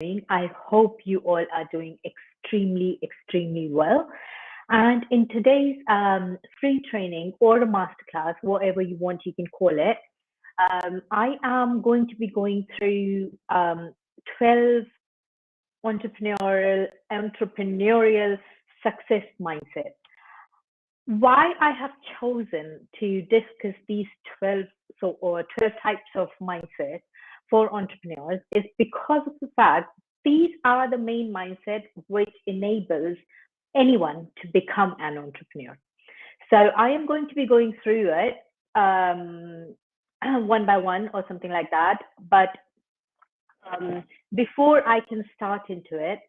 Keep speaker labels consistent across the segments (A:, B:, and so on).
A: I hope you all are doing extremely well. And in today's free training or a masterclass, whatever you want, you can call it, I am going to be going through 12 entrepreneurial success mindset. Why I have chosen to discuss these 12 or 12 types of mindset for entrepreneurs is because of the fact these are the main mindset which enables anyone to become an entrepreneur. So I am going to be going through it one by one or something like that. But before I can start into it,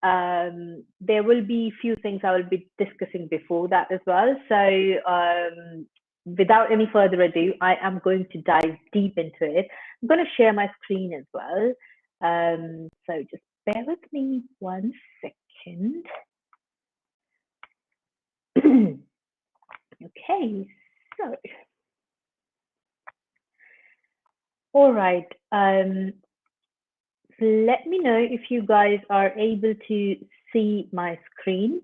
A: there will be few things I will be discussing before that as well. So without any further ado, I am going to dive deep into it. I'm going to share my screen as well. So just bear with me 1 second. Okay, so all right. Let me know if you guys are able to see my screen.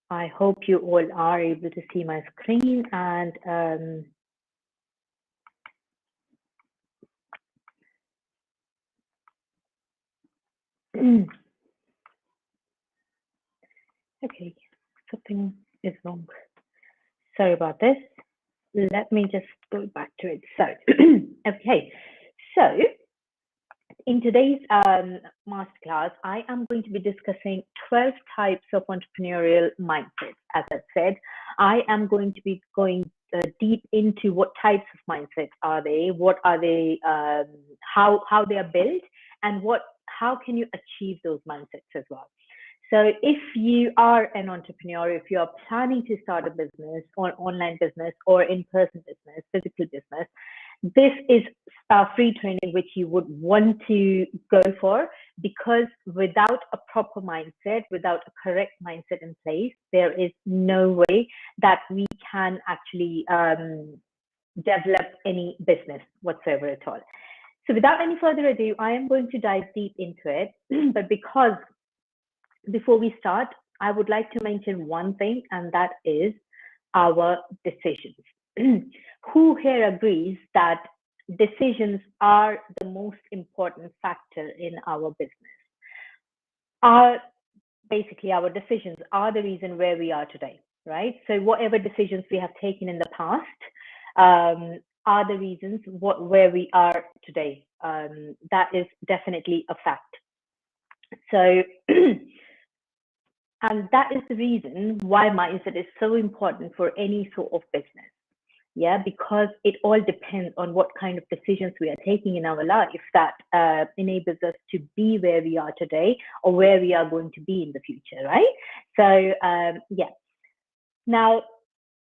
A: I hope you all are able to see my screen, and okay, something is wrong. Sorry about this. Let me just go back to it. So, okay, so in today's masterclass, I am going to be discussing 12 types of entrepreneurial mindsets. As I said, I am going to be going deep into what types of mindsets are they, what are they, how they are built, and how can you achieve those mindsets as well. So if you are an entrepreneur, if you are planning to start a business or online business or in-person business, physical business, this is a free training which you would want to go for, because without a proper mindset, without a correct mindset in place, there is no way that we can actually develop any business whatsoever at all. So without any further ado, I am going to dive deep into it. But before we start, I would like to mention one thing, and that is our decisions. Who here agrees that decisions are the most important factor in our business? Basically, our decisions are the reason where we are today, right? So whatever decisions we have taken in the past are the reasons where we are today. That is definitely a fact. So, and that is the reason why mindset is so important for any sort of business. Yeah, because it all depends on what kind of decisions we are taking in our life that enables us to be where we are today or where we are going to be in the future, right? So, yeah. Now,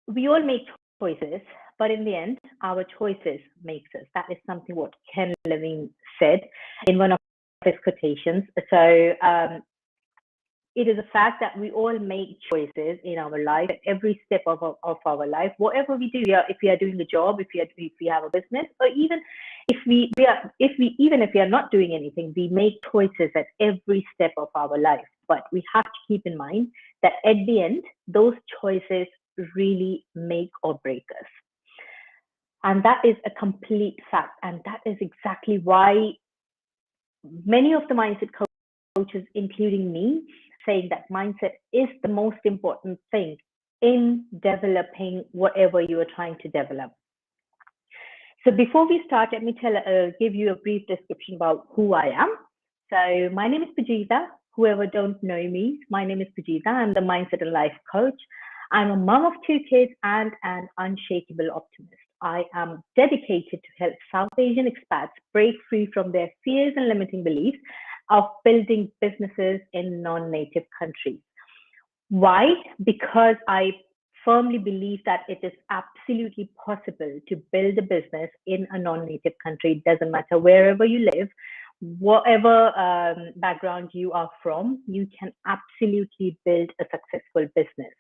A: we all make choices, but in the end, our choices makes us. That is something what Ken Levine said in one of his quotations. So, it is a fact that we all make choices in our life at every step of our life. Whatever we do, if we are doing a job, if we have a business, or even if we are not doing anything, we make choices at every step of our life. But we have to keep in mind that at the end, those choices really make or break us. And that is a complete fact. And that is exactly why many of the mindset coaches, including me, saying that mindset is the most important thing in developing whatever you are trying to develop. So before we start, let me give you a brief description about who I am. So my name is Pujita. Whoever don't know me, my name is Pujita. I'm the mindset and life coach. I'm a mom of 2 kids and an unshakable optimist. I am dedicated to help South Asian expats break free from their fears and limiting beliefs of building businesses in non-native countries. Why? Because I firmly believe that it is absolutely possible to build a business in a non-native country. It doesn't matter wherever you live, whatever background you are from, you can absolutely build a successful business.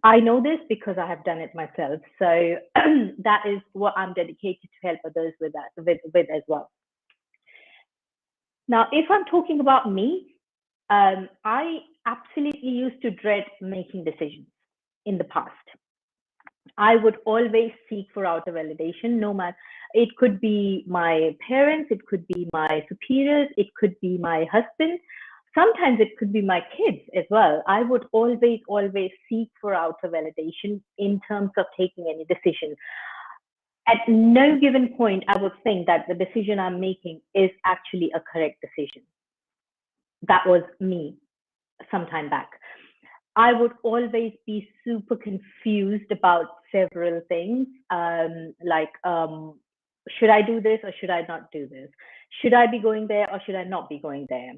A: I know this because I have done it myself. So that is what I'm dedicated to help others with as well. Now, if I'm talking about me, I absolutely used to dread making decisions in the past. I would always seek for outer validation, no matter, it could be my parents, it could be my superiors, it could be my husband, sometimes it could be my kids as well. I would always seek for outer validation in terms of taking any decision. At no given point, I would think that the decision I'm making is actually a correct decision. That was me some time back. I would always be super confused about several things, should I do this or should I not do this? Should I be going there or should I not be going there?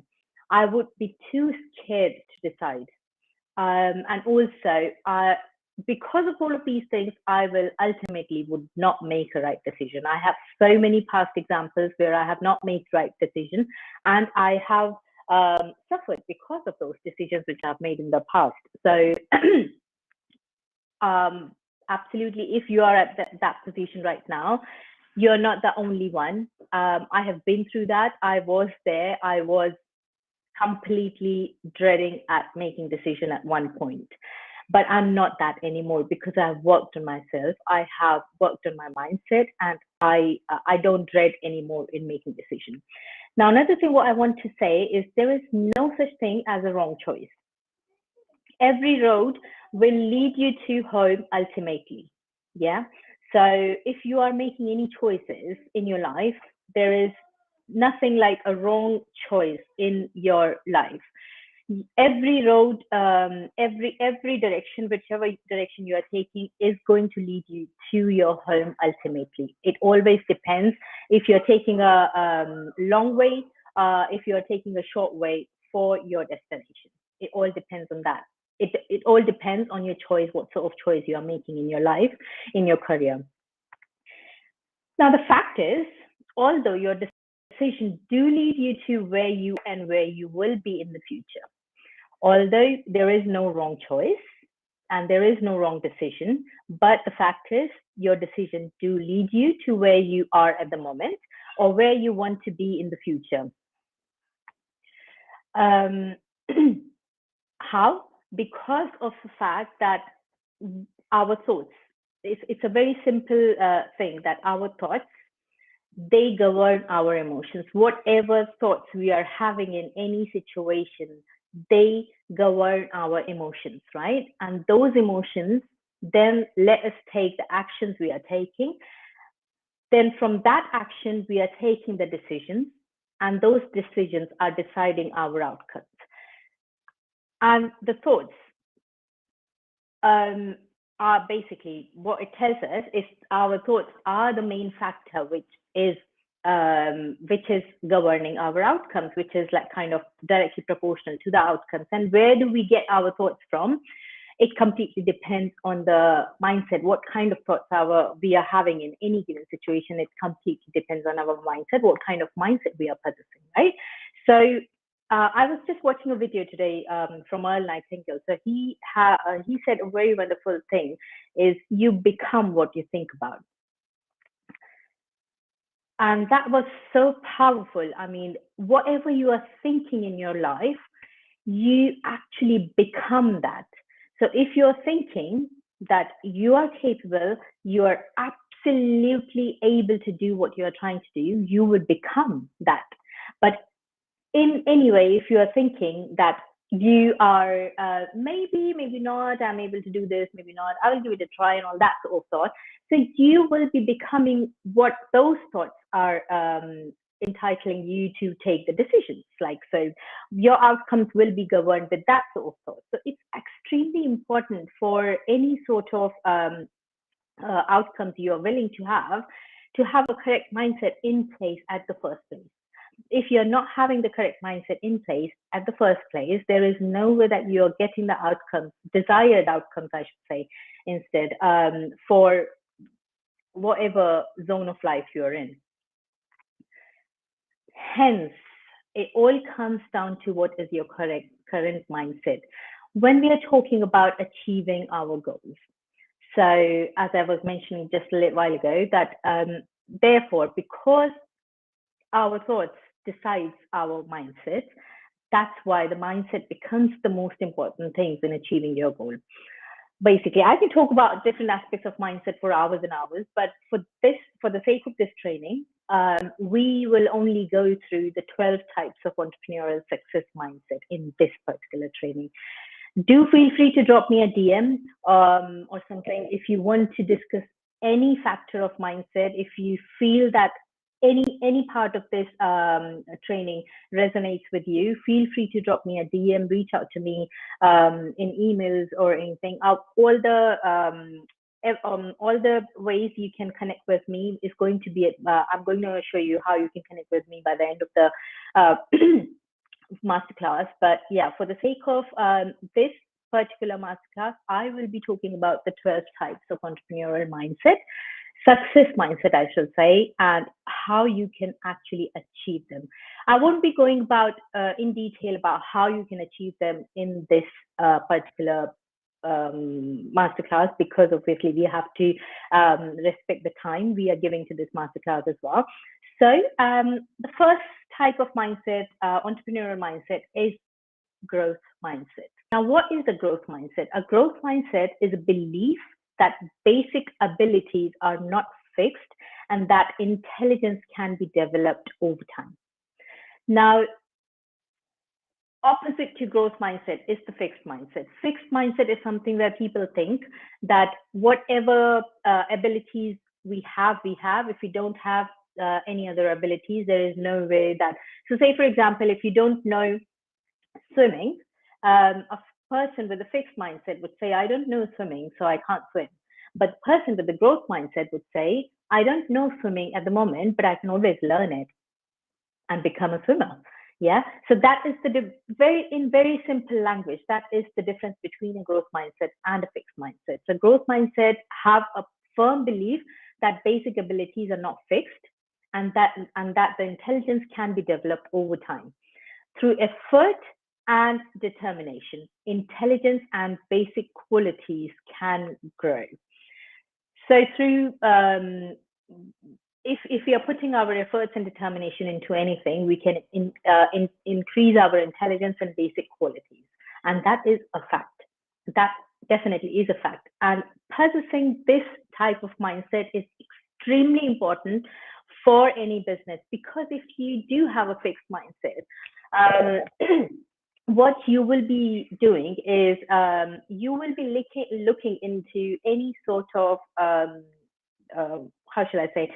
A: I would be too scared to decide. And also, because of all of these things, I will ultimately would not make a right decision. I have so many past examples where I have not made right decision, and I have suffered because of those decisions which I've made in the past. So, absolutely, if you are at that position right now, you're not the only one. I have been through that. I was there. I was completely dreading at making decision at one point, but I'm not that anymore because I've worked on myself. I have worked on my mindset, and I don't dread anymore in making decisions. Now, another thing what I want to say is there is no such thing as a wrong choice. Every road will lead you to home ultimately. Yeah. So if you are making any choices in your life, there is nothing like a wrong choice in your life. Every road, every direction, whichever direction you are taking, is going to lead you to your home ultimately. It always depends if you're taking a long way, if you're taking a short way for your destination. It all depends on that. It all depends on your choice, what sort of choice you are making in your life, in your career. Now, the fact is, although your decisions do lead you to where you and where you will be in the future, although there is no wrong choice and there is no wrong decision, but the fact is your decisions do lead you to where you are at the moment or where you want to be in the future. How? Because of the fact that our thoughts, it's a very simple thing that our thoughts, they govern our emotions. Whatever thoughts we are having in any situation, they govern our emotions, right? And those emotions then let us take the actions we are taking. Then from that action, we are taking the decisions, and those decisions are deciding our outcomes. And the thoughts are basically what it tells us is our thoughts are the main factor is governing our outcomes, which is like kind of directly proportional to the outcomes. And where do we get our thoughts from? It completely depends on the mindset, what kind of thoughts we are having in any given situation. It completely depends on our mindset, what kind of mindset we are possessing, right? So I was just watching a video today from Earl Nightingale. So he said a very wonderful thing is you become what you think about. And that was so powerful. I mean, whatever you are thinking in your life, you actually become that. So if you're thinking that you are capable, you are absolutely able to do what you are trying to do, you would become that. But in any way, if you are thinking that you are maybe not, I'm able to do this, maybe not, I will give it a try and all that sort of thought. So you will be becoming what those thoughts are entitling you to take the decisions. Like, so your outcomes will be governed with that sort of thought. So it's extremely important for any sort of outcomes you're willing to have a correct mindset in place at the first place. If you're not having the correct mindset in place at the first place, there is no way that you're getting the outcomes, desired outcomes, I should say, instead, for whatever zone of life you're in. Hence, it all comes down to what is your current mindset. When we are talking about achieving our goals, so as I was mentioning just a little while ago, that therefore, because our thoughts decides our mindset. That's why the mindset becomes the most important things in achieving your goal. Basically, I can talk about different aspects of mindset for hours and hours, but for the sake of this training, we will only go through the 12 types of entrepreneurial success mindset in this particular training. Do feel free to drop me a DM or something if you want to discuss any factor of mindset. If you feel that any part of this training resonates with you, feel free to drop me a DM, reach out to me in emails or anything. All the ways you can connect with me is going to be, I'm going to show you how you can connect with me by the end of the masterclass. But yeah, for the sake of this particular masterclass, I will be talking about the 12 types of entrepreneurial mindset, success mindset, I should say, and how you can actually achieve them. I won't be going about in detail about how you can achieve them in this particular masterclass, because obviously we have to respect the time we are giving to this masterclass as well. So the first type of mindset, entrepreneurial mindset, is growth mindset. Now, what is a growth mindset? A growth mindset is a belief that basic abilities are not fixed and that intelligence can be developed over time. Now, opposite to growth mindset is the fixed mindset. Fixed mindset is something where people think that whatever abilities we have. If we don't have any other abilities, there is no way that. So say, for example, if you don't know swimming, a person with a fixed mindset would say, I don't know swimming, so I can't swim. But the person with the growth mindset would say, I don't know swimming at the moment, but I can always learn it and become a swimmer. Yeah. So that is in very simple language, that is the difference between a growth mindset and a fixed mindset. So growth mindset have a firm belief that basic abilities are not fixed and that the intelligence can be developed over time. Through effort and determination, intelligence and basic qualities can grow. So through if we are putting our efforts and determination into anything, we can increase our intelligence and basic qualities, and that is a fact. That definitely is a fact. And possessing this type of mindset is extremely important for any business, because if you do have a fixed mindset, what you will be doing is you will be looking into any sort of how should I say,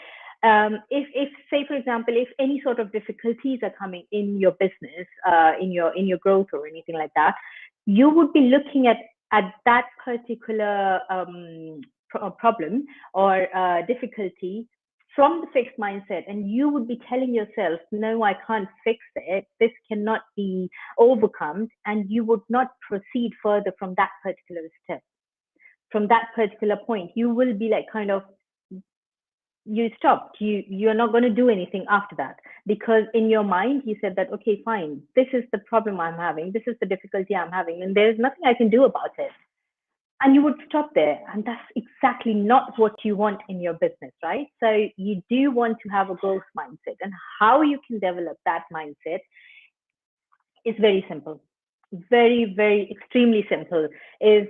A: if say for example, if any sort of difficulties are coming in your business, in your growth or anything like that, you would be looking at that particular problem or difficulty from the fixed mindset, and you would be telling yourself, no, I can't fix it, this cannot be overcome, and you would not proceed further from that particular step. From that particular point, you will be like kind of, you stopped, you're not going to do anything after that, because in your mind you said that, okay, fine, this is the problem I'm having, this is the difficulty I'm having, and there's nothing I can do about it. And you would stop there. And that's exactly not what you want in your business, right? So you do want to have a growth mindset. And how you can develop that mindset is very simple. Very, very extremely simple, is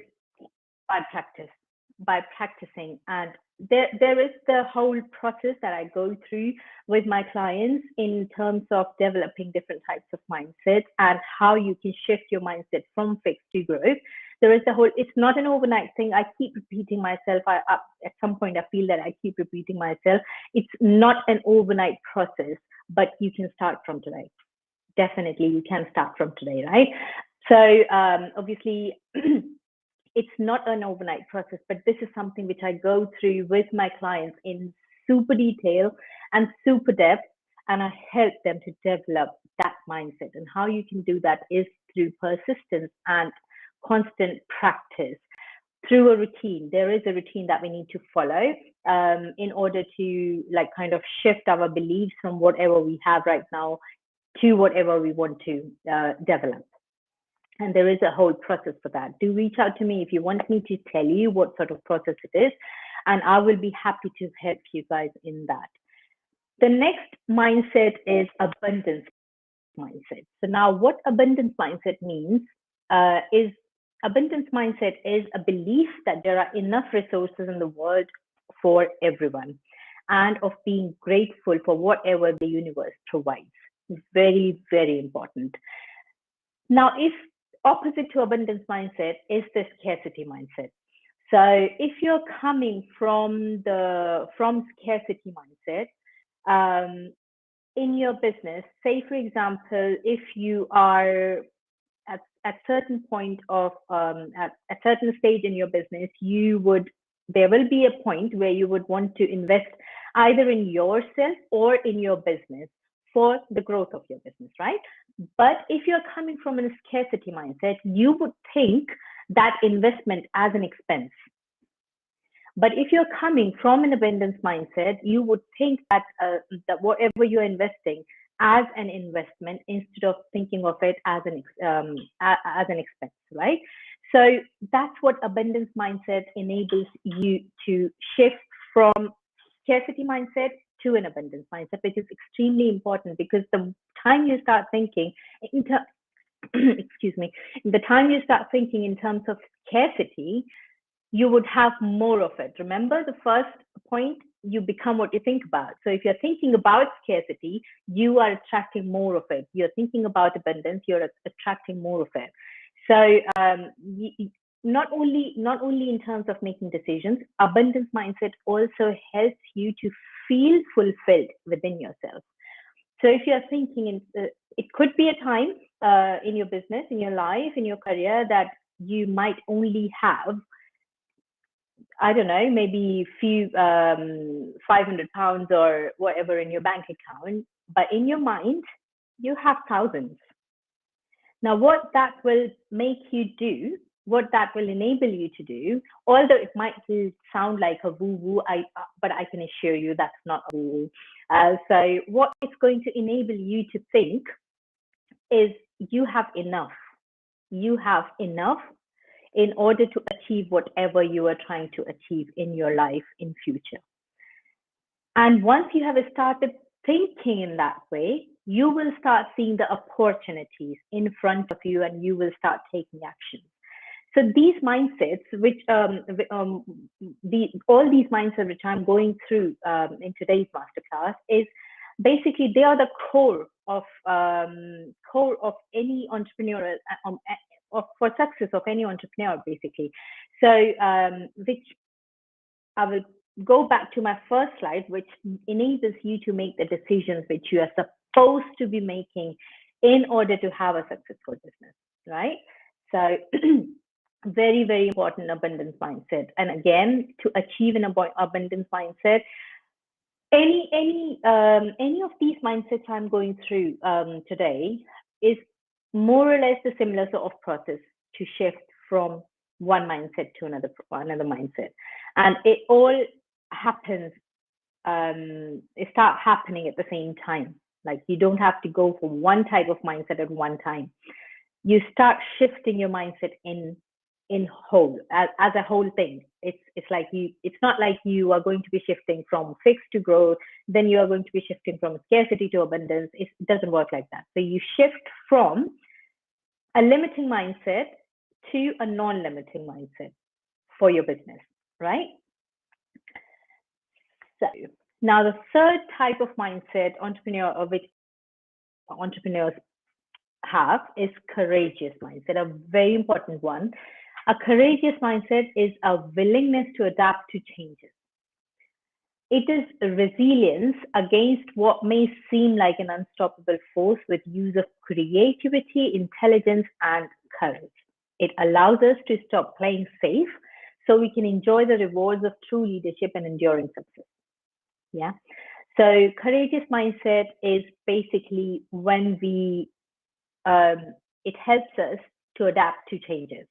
A: by practice, by practicing. And there is the whole process that I go through with my clients in terms of developing different types of mindsets and how you can shift your mindset from fixed to growth. There is the whole, it's not an overnight thing. I keep repeating myself. At some point, I feel that I keep repeating myself. It's not an overnight process, but you can start from today. Definitely, you can start from today, right? So obviously, it's not an overnight process, but this is something which I go through with my clients in super detail and super depth, and I help them to develop that mindset. And how you can do that is through persistence and constant practice, through a routine. There is a routine that we need to follow in order to like kind of shift our beliefs from whatever we have right now to whatever we want to develop. And there is a whole process for that. Do reach out to me if you want me to tell you what sort of process it is, and I will be happy to help you guys in that. The next mindset is abundance mindset. So now what abundance mindset means is abundance mindset is a belief that there are enough resources in the world for everyone and of being grateful for whatever the universe provides. Very, very important. Now, if opposite to abundance mindset is the scarcity mindset. So if you're coming from scarcity mindset, in your business, say for example, if you are at certain point of at a certain stage in your business, there will be a point where you would want to invest either in yourself or in your business for the growth of your business, right? But if you're coming from a scarcity mindset, you would think that investment as an expense. But if you're coming from an abundance mindset, you would think that whatever you're investing as an investment instead of thinking of it as an expense, right? So that's what abundance mindset enables you to shift from scarcity mindset to an abundance mindset, which is extremely important because the time you start thinking excuse me, the time you start thinking in terms of scarcity, you would have more of it. Remember the first point, you become what you think about. So if you're thinking about scarcity, you are attracting more of it. You're thinking about abundance, you're attracting more of it. So not only in terms of making decisions, abundance mindset also helps you to feel fulfilled within yourself. So if you're thinking, it could be a time in your business, in your life, in your career that you might only have, I don't know, maybe few 500 pounds or whatever in your bank account, but in your mind, you have thousands. Now, what that will make you do, what that will enable you to do, although it might sound like a woo-woo, but I can assure you that's not a woo-woo. So what it's going to enable you to think is you have enough. You have enough in order to achieve whatever you are trying to achieve in your life in future. And once you have started thinking in that way, you will start seeing the opportunities in front of you and you will start taking action. So these mindsets, all these mindsets which I'm going through in today's masterclass, is basically they are the core of any entrepreneurial for success of any entrepreneur, basically. So which I will go back to my first slide, which enables you to make the decisions which you are supposed to be making in order to have a successful business, right? So very, very important abundance mindset. And again, to achieve an abundance mindset, any of these mindsets I'm going through today is more or less a similar sort of process to shift from one mindset to another mindset. And it all happens, it starts happening at the same time. Like you don't have to go for one type of mindset at one time. You start shifting your mindset in whole, as a whole thing. It's like it's not like you are going to be shifting from fixed to growth, then you are going to be shifting from scarcity to abundance. It doesn't work like that. So you shift from a limiting mindset to a non-limiting mindset for your business, right? So now the third type of mindset which entrepreneurs have is courageous mindset, a very important one. A courageous mindset is a willingness to adapt to changes. It is resilience against what may seem like an unstoppable force with use of creativity, intelligence, and courage. It allows us to stop playing safe so we can enjoy the rewards of true leadership and enduring success. Yeah. So courageous mindset is basically when it helps us to adapt to changes.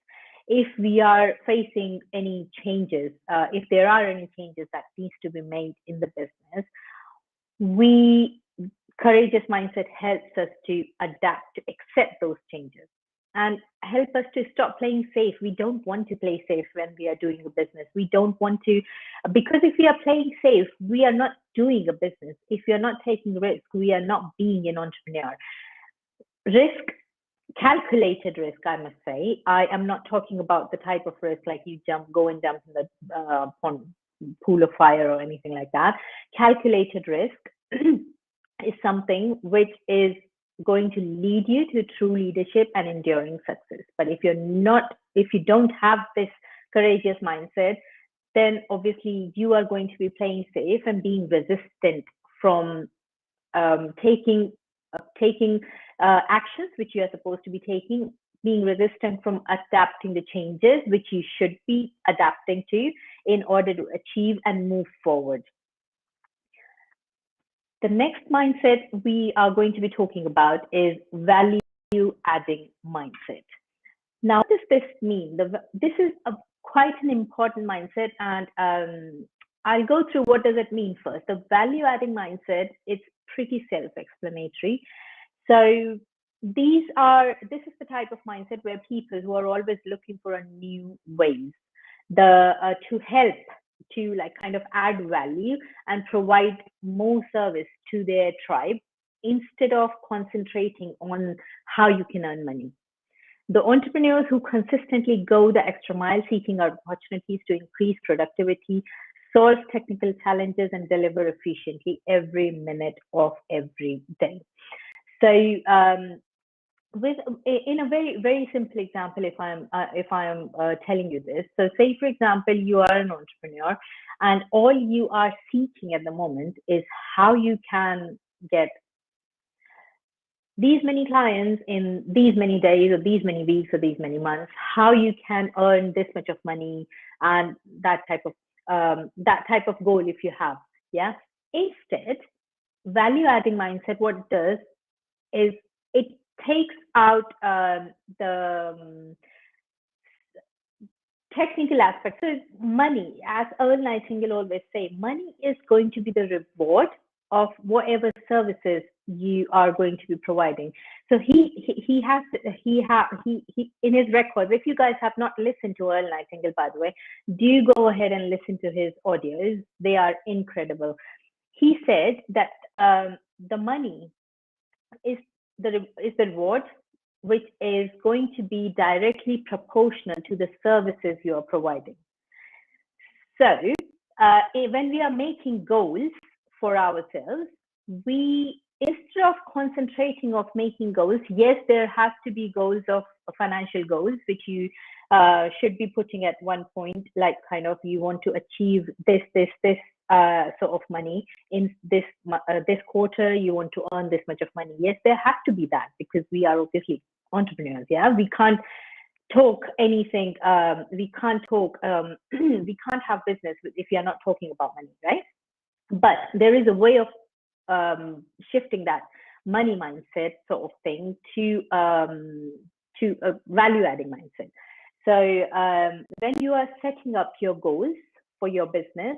A: If we are facing any changes, if there are any changes that needs to be made in the business, courageous mindset helps us to adapt, to accept those changes. and help us to stop playing safe. We don't want to play safe when we are doing a business. We don't want to, because if we are playing safe, we are not doing a business. If we are not taking risk, we are not being an entrepreneur. Risk, calculated risk, I must say. I am not talking about the type of risk like you go and jump in the pool of fire or anything like that. Calculated risk is something which is going to lead you to true leadership and enduring success. But if you don't have this courageous mindset, then obviously you are going to be playing safe and being resistant from taking actions which you are supposed to be taking, being resistant from adapting the changes which you should be adapting to in order to achieve and move forward. The next mindset we are going to be talking about is value adding mindset. Now, what does this mean? This is quite an important mindset, and I'll go through what does it mean first. The value adding mindset is pretty self-explanatory. So this is the type of mindset where people who are always looking for a new ways to help to like kind of add value and provide more service to their tribe instead of concentrating on how you can earn money. The entrepreneurs who consistently go the extra mile seeking out opportunities to increase productivity, solve technical challenges, and deliver efficiently every minute of every day. So in a very, very simple example, if I am telling you this, so say for example you are an entrepreneur and all you are seeking at the moment is how you can get these many clients in these many days or these many weeks or these many months, how you can earn this much of money, and that type of goal if you have. Yeah. Instead, value adding mindset, what it does is it takes out the technical aspects. So money, as Earl Nightingale always say, money is going to be the reward of whatever services you are going to be providing. So he has in his records. If you guys have not listened to Earl Nightingale, by the way, do go ahead and listen to his audios. They are incredible. He said that the money is the reward, which is going to be directly proportional to the services you are providing. So when we are making goals for ourselves, instead of concentrating of making goals, yes, there has to be goals of financial goals, which you should be putting at one point, like kind of you want to achieve this sort of money in this quarter, you want to earn this much of money. Yes, there has to be that, because we are obviously entrepreneurs. Yeah, we can't talk anything. We can't have business if we are not talking about money, right? But there is a way of shifting that money mindset sort of thing to a value adding mindset. So when you are setting up your goals for your business,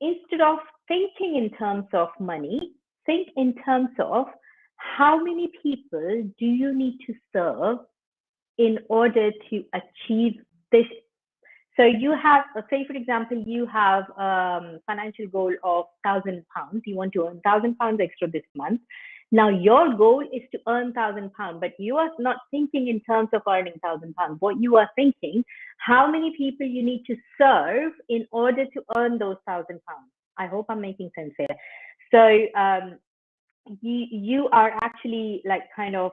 A: instead of thinking in terms of money, think in terms of how many people do you need to serve in order to achieve this. So you have, say for example, you have financial goal of £1,000. You want to earn £1,000 extra this month. Now your goal is to earn £1,000, but you are not thinking in terms of earning £1,000. What you are thinking, how many people you need to serve in order to earn those £1,000. I hope I'm making sense here. So you are actually like kind of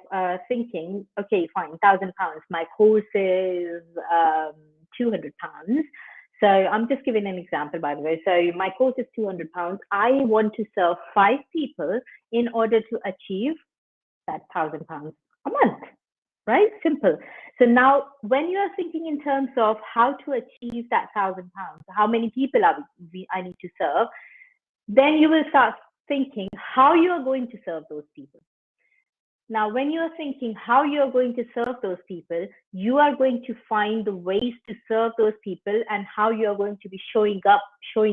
A: thinking, okay, fine, £1,000. My course is £200. So I'm just giving an example, by the way. So my course is £200. I want to serve 5 people in order to achieve that £1,000 a month, right? Simple. So now when you are thinking in terms of how to achieve that £1,000, how many people I need to serve, then you will start thinking how you are going to serve those people. Now, when you are thinking how you are going to serve those people, you are going to find the ways to serve those people and how you are going to be showing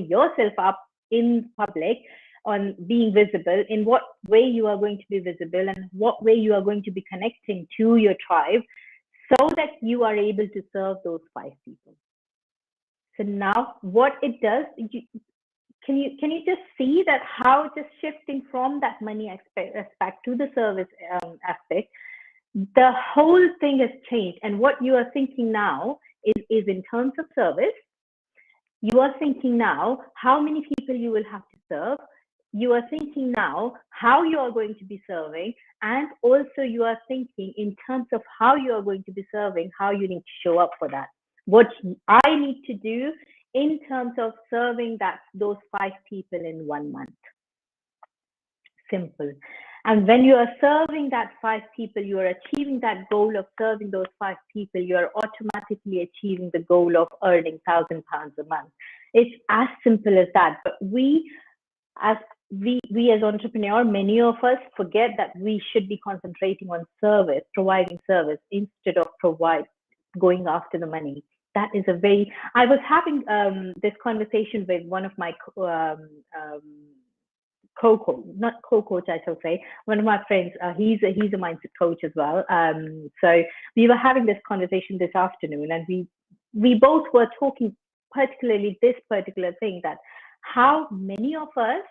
A: yourself up in public, on being visible, in what way you are going to be visible and what way you are going to be connecting to your tribe, so that you are able to serve those 5 people. So now what it does, can you just see that how just shifting from that money aspect to the service aspect, the whole thing has changed. And what you are thinking now is in terms of service. You are thinking now how many people you will have to serve. You are thinking now how you are going to be serving, and also you are thinking in terms of how you are going to be serving, how you need to show up for that. What I need to do in terms of serving those 5 people in 1 month. Simple. And when you are serving that 5 people, you are achieving that goal of serving those 5 people, you are automatically achieving the goal of earning £1,000 a month. It's as simple as that. But we as entrepreneurs, many of us forget that we should be concentrating on service, providing service, instead of going after the money. That is I was having this conversation with one of my not co-coach, I shall say, one of my friends. He's a mindset coach as well. So we were having this conversation this afternoon, and we both were talking particularly this particular thing, that how many of us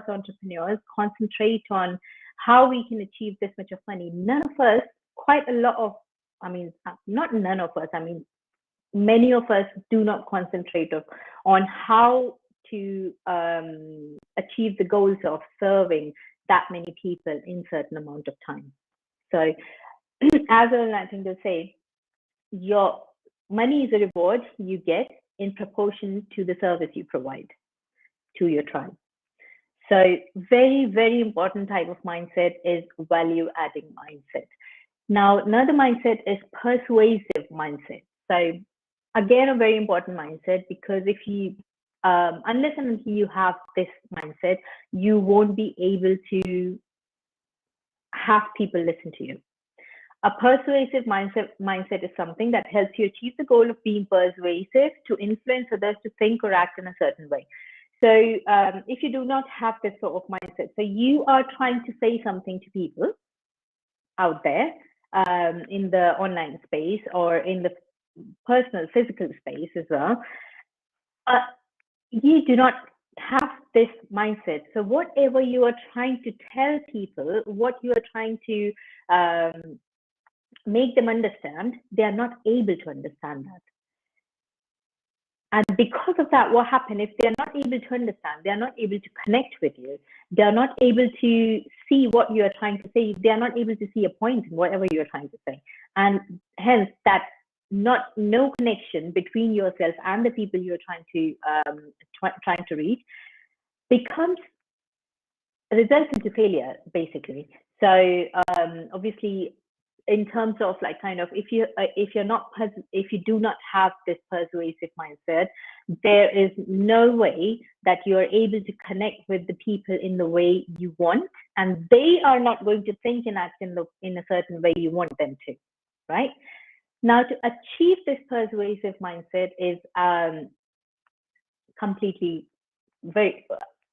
A: entrepreneurs concentrate on how we can achieve this much of money. None of us, quite a lot of, not none of us, many of us do not concentrate on how to achieve the goals of serving that many people in certain amount of time. So as I think to say, your money is a reward you get in proportion to the service you provide to your tribe. So very, very important type of mindset is value adding mindset. Now, another mindset is persuasive mindset. So again, a very important mindset, because if you unless and until you have this mindset, you won't be able to have people listen to you. A persuasive mindset is something that helps you achieve the goal of being persuasive, to influence others to think or act in a certain way. So if you do not have this sort of mindset, so you are trying to say something to people out there in the online space or in the personal physical space as well, you do not have this mindset. So whatever you are trying to tell people, what you are trying to make them understand, they are not able to understand that. And because of that, what happens if they are not able to understand, they are not able to connect with you, they are not able to see what you are trying to say, they are not able to see a point in whatever you are trying to say. And hence that no connection between yourself and the people you're trying to reach becomes results into failure, basically. So obviously, in terms of if you do not have this persuasive mindset, there is no way that you are able to connect with the people in the way you want, and they are not going to think and act in a certain way you want them to, right? Now, to achieve this persuasive mindset is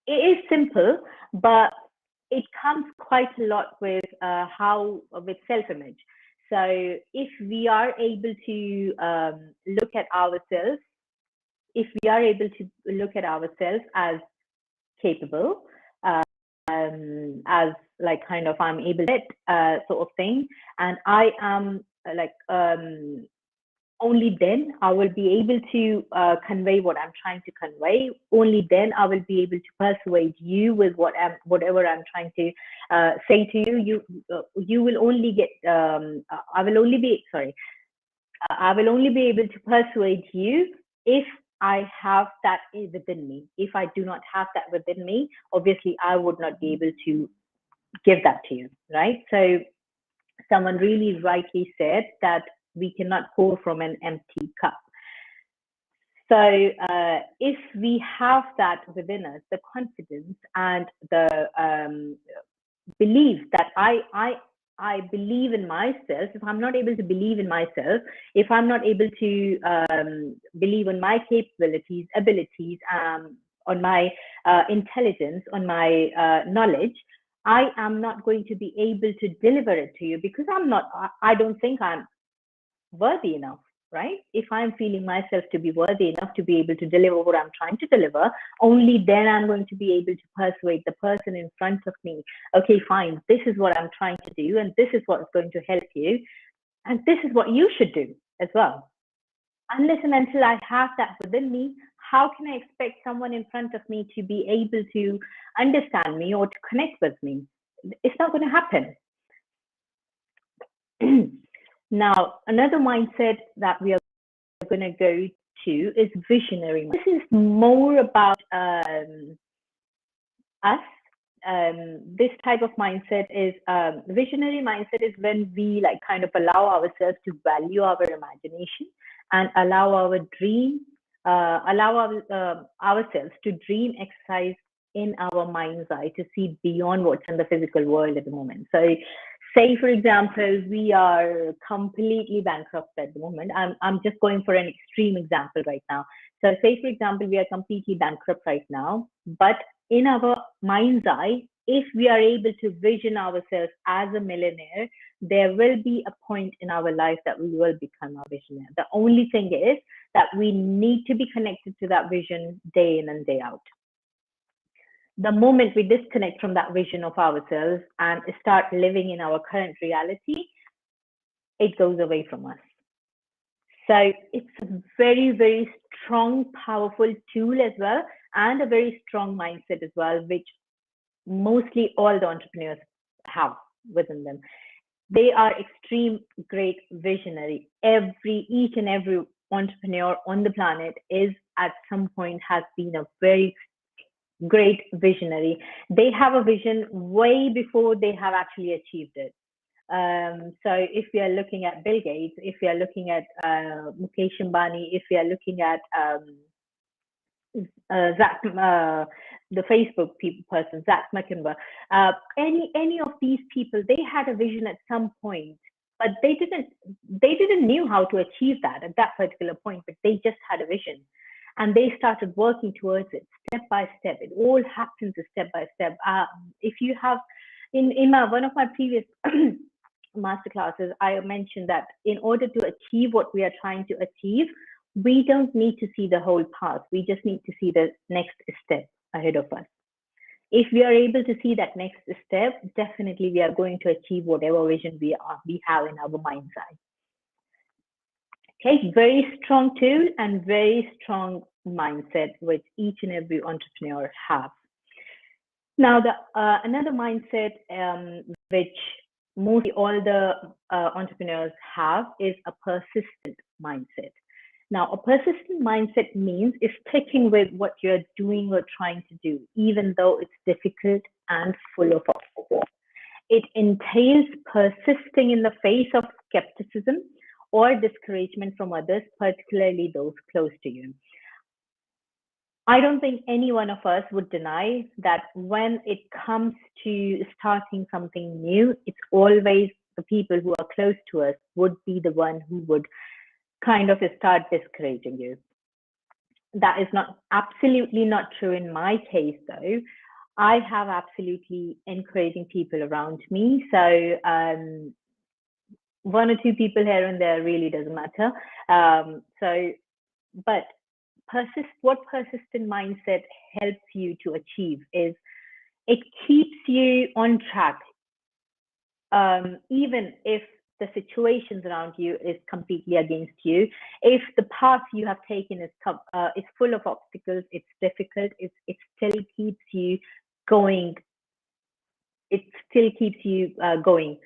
A: it is simple, but it comes quite a lot with self-image. So if we are able to look at ourselves, as capable, as I'm able to sort of thing, and I am only then I will be able to convey what I'm trying to convey. Only then I will be able to persuade you with whatever I'm trying to say to you. You will only get. I will only be able to persuade you if I have that within me. If I do not have that within me, obviously I would not be able to give that to you, right? So someone really rightly said that we cannot pour from an empty cup. So if we have that within us, the confidence and the belief that I believe in myself. If I'm not able to believe in myself, if I'm not able to believe in my capabilities, abilities, on my intelligence, on my knowledge, I am not going to be able to deliver it to you, because I don't think I'm worthy enough, right? If I'm feeling myself to be worthy enough to be able to deliver what I'm trying to deliver, only then I'm going to be able to persuade the person in front of me, okay, fine, this is what I'm trying to do, and this is what's going to help you, and this is what you should do as well. Unless and until I have that within me, how can I expect someone in front of me to be able to understand me or to connect with me? It's not going to happen. Now, another mindset that we are going to go to is visionary. This is more about us. This type of mindset is visionary mindset is when we like kind of allow ourselves to value our imagination and allow our dream, ourselves to dream exercise in our mind's eye to see beyond what's in the physical world at the moment. So say, for example, we are completely bankrupt at the moment. I'm just going for an extreme example right now. So say, for example, we are completely bankrupt right now, but in our mind's eye, if we are able to vision ourselves as a millionaire, there will be a point in our life that we will become a visionary. The only thing is that we need to be connected to that vision day in and day out. The moment we disconnect from that vision of ourselves and start living in our current reality, it goes away from us. So it's a very, very strong, powerful tool as well, and a very strong mindset as well, which mostly all the entrepreneurs have within them. They are extreme great visionary. Each and every entrepreneur on the planet is at some point has been a very great visionary. They have a vision way before they have actually achieved it. So if we are looking at Bill Gates, if we are looking at Mukesh Ambani, if we are looking at Zach, the Facebook person, Zach McIntyre, any of these people, they had a vision at some point, but they didn't knew how to achieve that at that particular point, but they just had a vision. And they started working towards it step by step. It all happens step by step. If you have, in one of my previous masterclasses, I mentioned that in order to achieve what we are trying to achieve, we don't need to see the whole path. We just need to see the next step ahead of us. If we are able to see that next step, definitely we are going to achieve whatever vision we have in our mind's eye. Okay, very strong tool and very strong mindset which each and every entrepreneur have. Now, another mindset which mostly all the entrepreneurs have is a persistent mindset. Now, a persistent mindset means sticking with what you're doing or trying to do, even though it's difficult and full of obstacles. It entails persisting in the face of skepticism or discouragement from others, particularly those close to you. I don't think any one of us would deny that when it comes to starting something new, it's always the people who are close to us would be the one who would kind of start discouraging you. That is absolutely not true in my case, though. I have absolutely encouraging people around me. So one or two people here and there really doesn't matter. But what persistent mindset helps you to achieve is it keeps you on track, even if the situations around you is completely against you. If the path you have taken is full of obstacles, it's difficult, it still keeps you going. It still keeps you going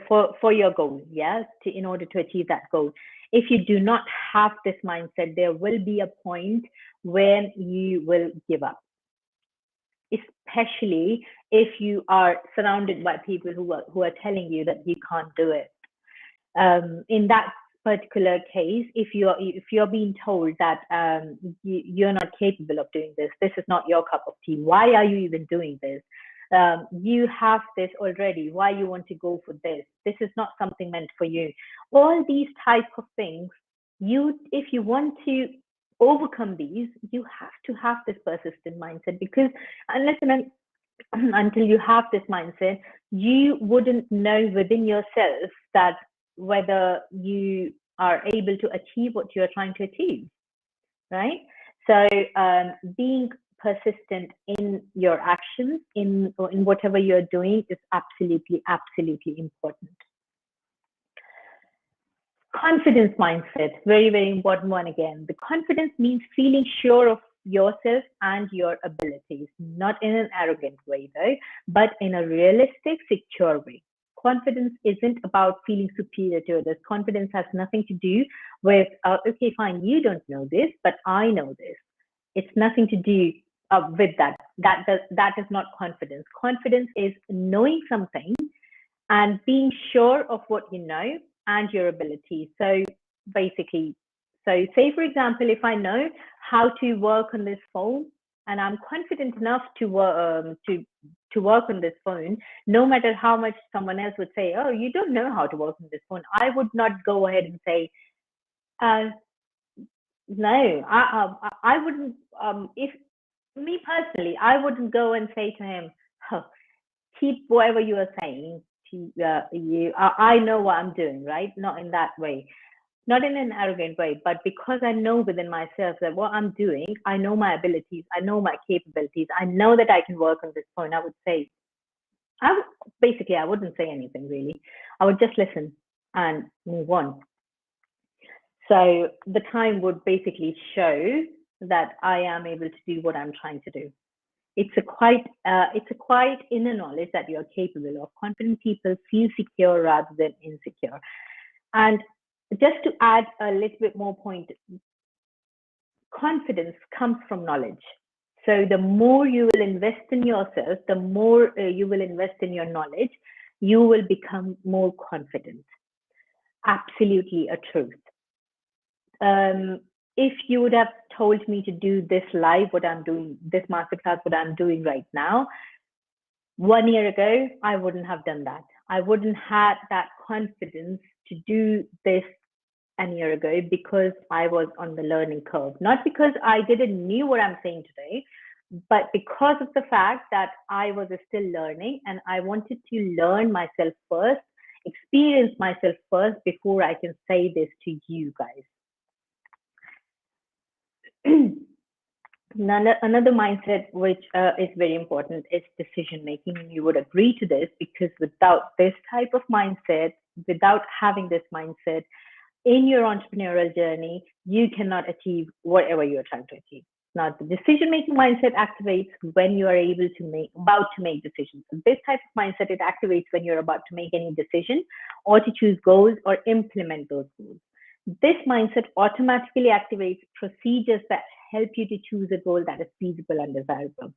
A: for your goal, yes, in order to achieve that goal. If you do not have this mindset, there will be a point when you will give up, especially if you are surrounded by people who are telling you that you can't do it. In that particular case, if you're being told that you're not capable of doing this, this is not your cup of tea, why are you even doing this? You have this already, why you want to go for this? This is not something meant for you. All these type of things, if you want to overcome these, you have to have this persistent mindset, because until you have this mindset, you wouldn't know within yourself that whether you are able to achieve what you're trying to achieve, right? So being persistent in your actions, in whatever you're doing, is absolutely, absolutely important. Confidence mindset, very, very important one again. The confidence means feeling sure of yourself and your abilities, not in an arrogant way though, but in a realistic, secure way. Confidence isn't about feeling superior to others. Confidence has nothing to do with, okay, fine, you don't know this, but I know this. It's nothing to do with that. That is not confidence. Confidence is knowing something and being sure of what you know and your abilities. So basically, so say for example, if I know how to work on this phone and I'm confident enough to work on this phone, no matter how much someone else would say, oh, you don't know how to work on this phone, I would not go ahead and say, no, I wouldn't. If me personally, I wouldn't go and say to him, oh, keep whatever you are saying. I know what I'm doing, right? Not in that way, not in an arrogant way, but because I know within myself that what I'm doing, I know my abilities, I know my capabilities, I know that I can work on this phone. I would say, I wouldn't say anything really. I would just listen and move on. So the time would basically show that I am able to do what I'm trying to do. It's a quite inner knowledge that you're capable of. Confident people feel secure rather than insecure. And just to add a little bit more point, confidence comes from knowledge. So the more you will invest in yourself, the more you will invest in your knowledge, you will become more confident. Absolutely a truth. If you would have told me to do this live, what I'm doing, this masterclass, what I'm doing right now, 1 year ago, I wouldn't have done that. I wouldn't have that confidence to do this a year ago because I was on the learning curve. Not because I didn't knew what I'm saying today, but because of the fact that I was still learning and I wanted to learn myself first, experience myself first before I can say this to you guys. Another mindset which is very important is decision making, and you would agree to this because without this type of mindset, without having this mindset in your entrepreneurial journey, you cannot achieve whatever you're trying to achieve. Now, the decision making mindset activates when you are about to make decisions. This type of mindset, it activates when you're about to make any decision or to choose goals or implement those goals. This mindset automatically activates procedures that help you to choose a goal that is feasible and desirable.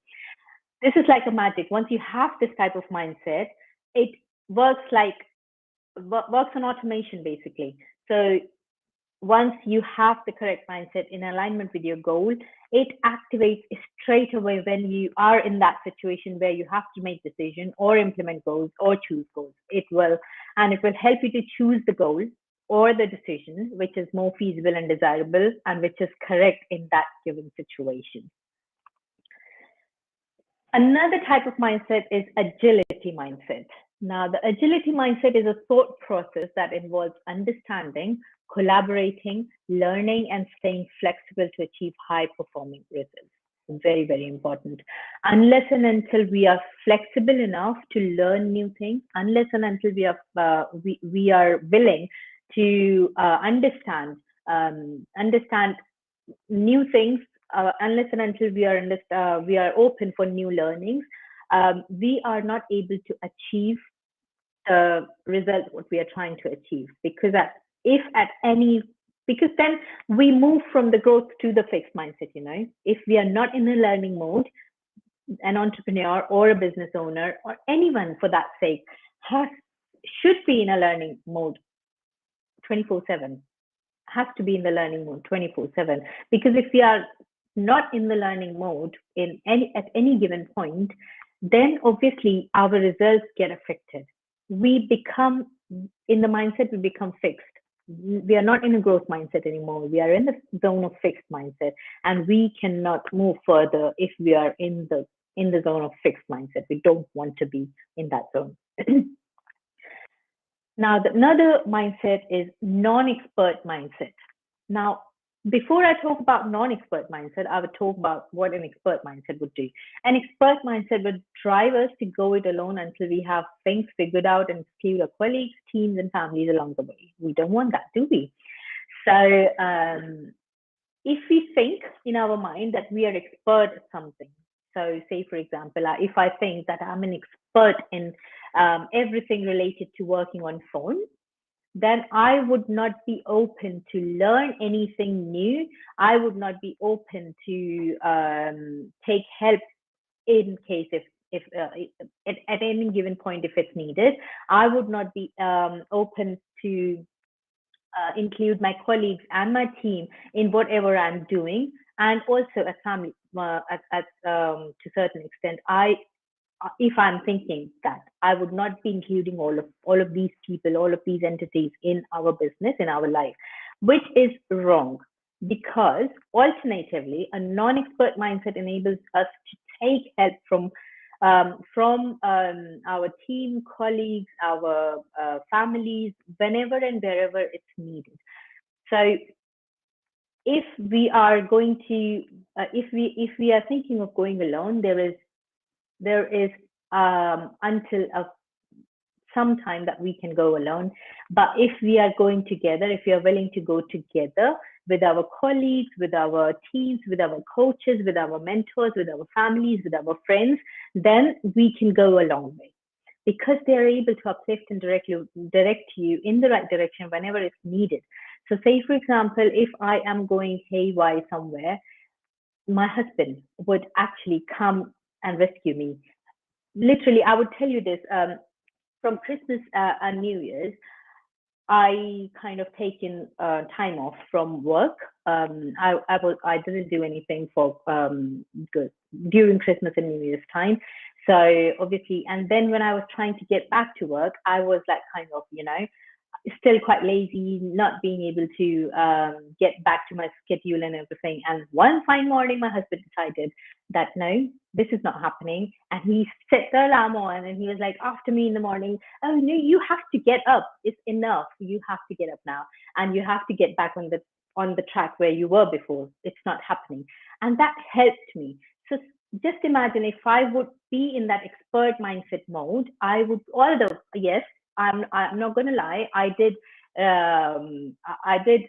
A: This is like a magic. Once you have this type of mindset, it works on automation basically. So once you have the correct mindset in alignment with your goal, it activates straight away when you are in that situation where you have to make decision or implement goals or choose goals. It will help you to choose the goal or the decision which is more feasible and desirable and which is correct in that given situation. Another type of mindset is agility mindset. Now, the agility mindset is a thought process that involves understanding, collaborating, learning, and staying flexible to achieve high-performing results. Very, very important. Unless and until we are flexible enough to learn new things, unless and until we are willing to understand new things, unless and until we are open for new learnings, we are not able to achieve the result what we are trying to achieve. Because then we move from the growth to the fixed mindset. If we are not in a learning mode, an entrepreneur or a business owner or anyone for that sake should be in a learning mode 24/7. Has to be in the learning mode 24/7, because if we are not in the learning mode at any given point, then obviously our results get affected. We become fixed. We are not in a growth mindset anymore. We are in the zone of fixed mindset, and we cannot move further if we are in the zone of fixed mindset. We don't want to be in that zone. Now, another mindset is non-expert mindset. Now, before I talk about non-expert mindset, I would talk about what an expert mindset would do. An expert mindset would drive us to go it alone until we have things figured out and exclude our colleagues, teams, and families along the way. We don't want that, do we? So, if we think in our mind that we are expert at something, so say for example, if I think that I'm an expert in everything related to working on phone, then I would not be open to learn anything new. I would not be open to take help in case if at any given point if it's needed. I would not be open to include my colleagues and my team in whatever I'm doing, and also a family to a certain extent. If I'm thinking that, I would not be including all of these people, all of these entities in our business, in our life, which is wrong. Because alternatively, a non-expert mindset enables us to take help from our team, colleagues, our families, whenever and wherever it's needed. So if we are going to, if we are thinking of going alone, there is until some time that we can go alone. But if we are going together, if we are willing to go together with our colleagues, with our teams, with our coaches, with our mentors, with our families, with our friends, then we can go a long way, because they're able to uplift and direct you in the right direction whenever it's needed. So say, for example, if I am going haywire somewhere, my husband would actually come and rescue me. Literally, I would tell you this, from Christmas and New Year's, I kind of taken time off from work. I didn't do anything for good during Christmas and New Year's time. So obviously, and then when I was trying to get back to work, I was like kind of, still quite lazy, not being able to get back to my schedule and everything. And one fine morning, my husband decided that no, this is not happening. And he set the alarm on and he was like, after me in the morning, oh no, you have to get up. It's enough. You have to get up now. And you have to get back on the track where you were before. It's not happening. And that helped me. So just imagine if I would be in that expert mindset mode, I would, although, yes, I'm not going to lie, I did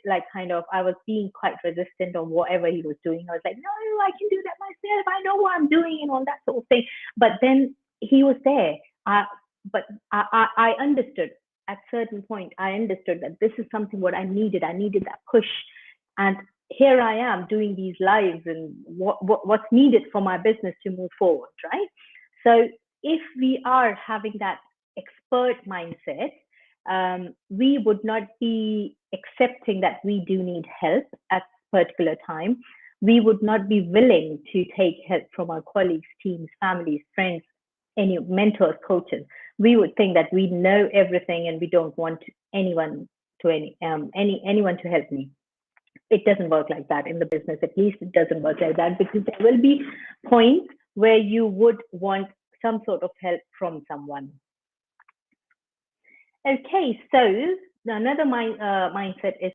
A: like kind of, I was being quite resistant on whatever he was doing. I was like, no, I can do that myself. I know what I'm doing and all that sort of thing. But then he was there. But I understood at certain point, I understood that this is something what I needed. I needed that push. And here I am doing these lives and what's needed for my business to move forward, right? So if we are having that expert mindset, we would not be accepting that we do need help at a particular time. We would not be willing to take help from our colleagues, teams, families, friends, any mentors, coaches. We would think that we know everything and we don't want anyone to anyone to help me. It doesn't work like that in the business. At least it doesn't work like that, because there will be points where you would want some sort of help from someone. Okay, so another mindset is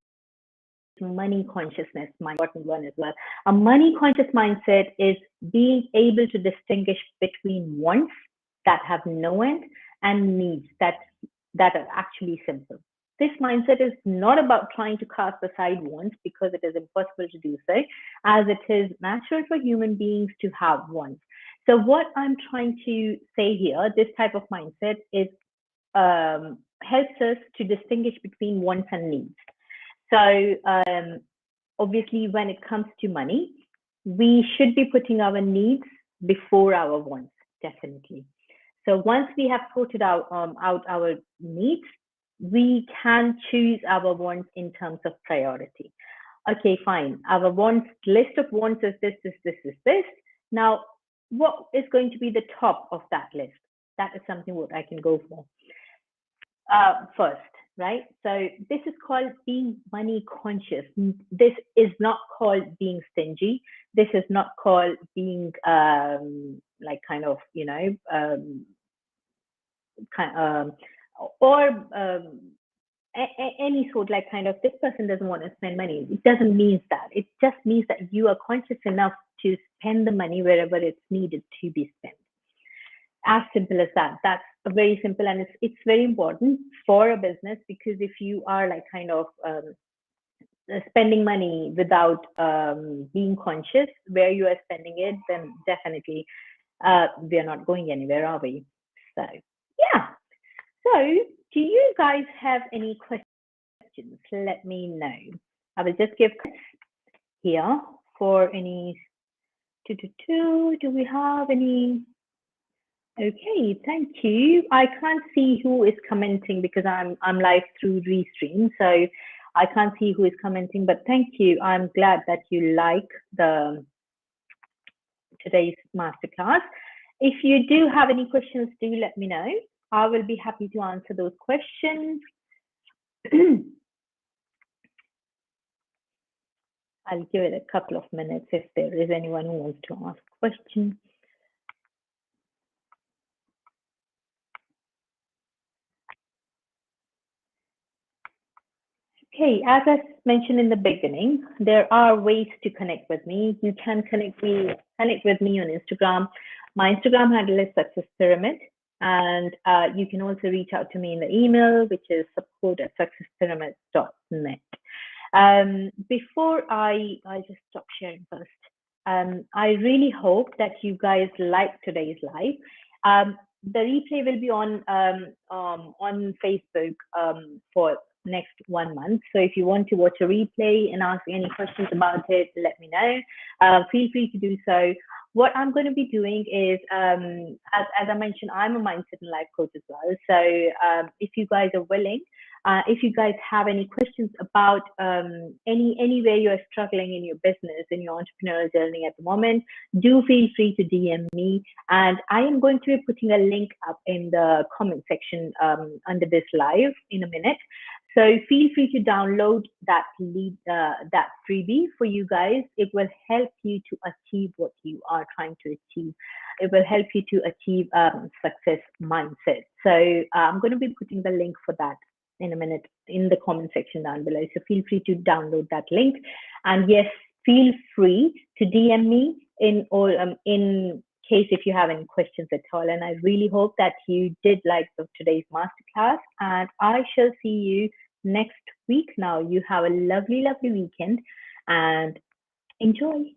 A: money consciousness, my important one as well. A money conscious mindset is being able to distinguish between wants that have no end and needs that are actually simple. This mindset is not about trying to cast aside wants, because it is impossible to do so, as it is natural for human beings to have wants. So what I'm trying to say here, this type of mindset is helps us to distinguish between wants and needs. So obviously, when it comes to money, we should be putting our needs before our wants, definitely. So once we have sorted out our needs, we can choose our wants in terms of priority. Okay, fine. Our wants list of wants is this. Now, what is going to be the top of that list? That is something what I can go for first, right? So this is called being money conscious. This is not called being stingy. This is not called being like kind of, or any sort, like kind of this person doesn't want to spend money. It doesn't mean that. It just means that you are conscious enough to spend the money wherever it's needed to be spent. As simple as that. That's very simple, and it's very important for a business, because if you are like kind of spending money without being conscious where you are spending it, then definitely we are not going anywhere, are we? So yeah. So do you guys have any questions? Let me know. I will just give here for any. Do we have any? Okay, thank you. I can't see who is commenting because I'm live through Restream, so I can't see who is commenting. But thank you. I'm glad that you like today's masterclass. If you do have any questions, do let me know. I will be happy to answer those questions. I'll give it a couple of minutes if there is anyone who wants to ask questions. Okay, as I mentioned in the beginning, there are ways to connect with me. You can connect with me on Instagram. My Instagram handle is Success Pyramid, and you can also reach out to me in the email, which is support@successpyramid.net. Before I just stop sharing first, I really hope that you guys like today's live. The replay will be on Facebook for next 1 month. So if you want to watch a replay and ask any questions about it, let me know. Feel free to do so. What I'm going to be doing is, as I mentioned, I'm a mindset and life coach as well. So if you guys are willing, if you guys have any questions about anywhere you're struggling in your business, in your entrepreneurial journey at the moment, do feel free to DM me. And I am going to be putting a link up in the comment section under this live in a minute. So feel free to download that that freebie for you guys. It will help you to achieve what you are trying to achieve. It will help you to achieve success mindset. So I'm going to be putting the link for that in a minute in the comment section down below. So feel free to download that link. And yes, feel free to DM me in case if you have any questions at all. And I really hope that you did like today's masterclass, and I shall see you next week. Now you have a lovely, lovely weekend and enjoy.